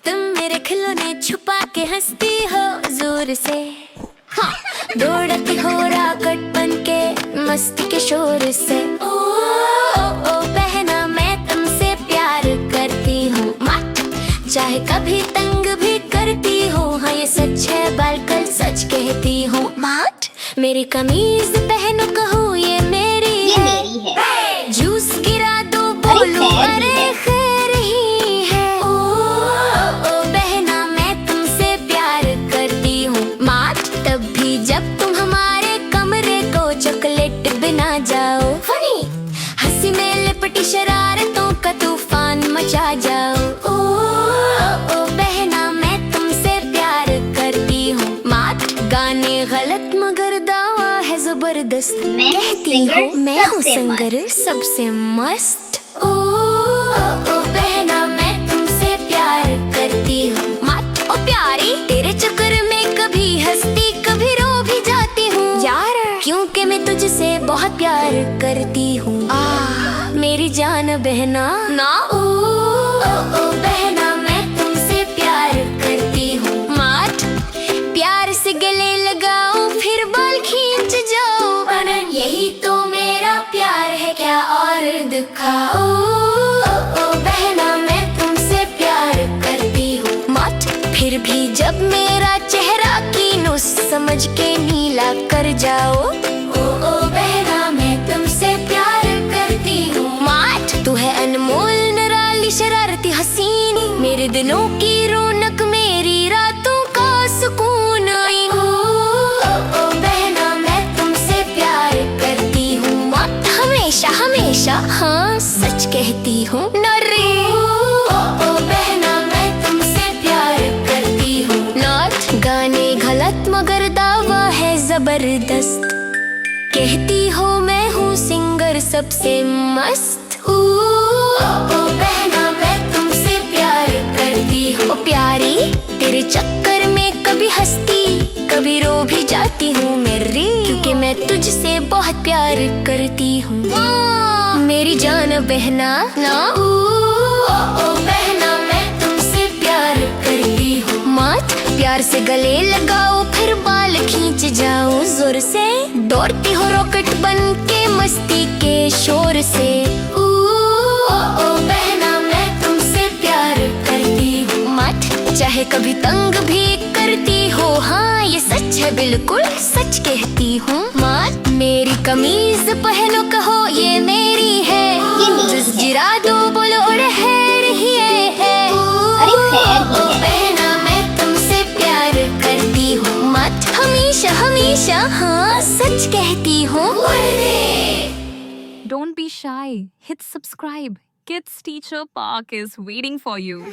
तुम मेरे खिलौने छुपा के हंसती हो जोर से, हाँ दौड़ती हो रॉकेट बन के मस्ती के शोर से। ओ बहना मैं तुमसे प्यार करती हूँ, चाहे कभी तंग भी करती हो, हाँ ये सच है बालकल सच कहती हूँ। माट मेरी कमीज पहनो कहो ये मेरी है, जूस गिरा दो बोलो अरे खैर ही है। ओ बहना मैं तुमसे प्यार करती हूँ, माट तब भी जब तुम हमारे कमरे को चॉकलेट बिना जाओ। फनी हंसी में लिपटी शरारतों का तूफान मचा जाओ। ओ बहना मैं तुमसे प्यार करती हूँ, माट गाने गलत मगर दावा है जबरदस्त, कहती हूँ मैं हूँ सिंगर सबसे मस्त। ओ बहना मैं तुमसे प्यार करती हूँ, माट ओ प्यारी तेरे चक्कर में कभी हंसती कभी रो भी जाती हूँ यार, क्योंकि मैं तुझसे बहुत प्यार करती हूँ। मेरी जान बहना ना ओ बहना मैं तुमसे प्यार करती हूँ, माट प्यार से गले लगाओ फिर बाल खींच जाओ। यही तो मेरा प्यार है क्या और दिखाओ। बहना मैं तुमसे प्यार करती हूँ, माट फिर भी जब मेरा चेहरा कीनो समझ के नीला कर जाओ। ओ बहना मैं तुमसे प्यार करती हूँ, माट तू है अनमोल निराली शरारती हसीनी, मेरे दिनों की रौनक मेरी रातों का सुकून। ओ बहना मैं तुमसे प्यार करती हूँ, माट हमेशा हमेशा हाँ सच कहती हूँ नरे। ओ बहना मैं तुमसे प्यार करती हूँ, नॉट गाने गलत मगर दावा है जबरदस्त, कहती हो मैं हूँ सिंगर सबसे मस्त। ओ बहना मैं तुमसे प्यार करती हूँ, ओ प्यारी तेरे चक्कर में कभी हंसती कभी रो भी जाती हूँ मेरी, क्योंकि मैं तुझसे बहुत प्यार करती हूँ। मेरी जान बहना ना ओ बहना मैं तुमसे प्यार करती हूँ, माट प्यार से गले लगाओ फिर बाल खींच जाओ जोर से, दौड़ती हो रॉकेट बन के मस्ती के शोर से। ओ बहना मैं तुमसे प्यार करती हूँ, माट चाहे कभी तंग भी करती हो, हाँ ये सच है बिल्कुल सच कहती हूँ। माट मेरी कमीज पहनो कहो ये मेरी है, जूस गिरा दो बोलो और खैर ही है। ओ बहना मैं तुमसे प्यार करती हूँ, माट हमेशा हमेशा हाँ सच कहती हूँ। Don't be shy. Hit subscribe. Kids Teacher Park is waiting for you.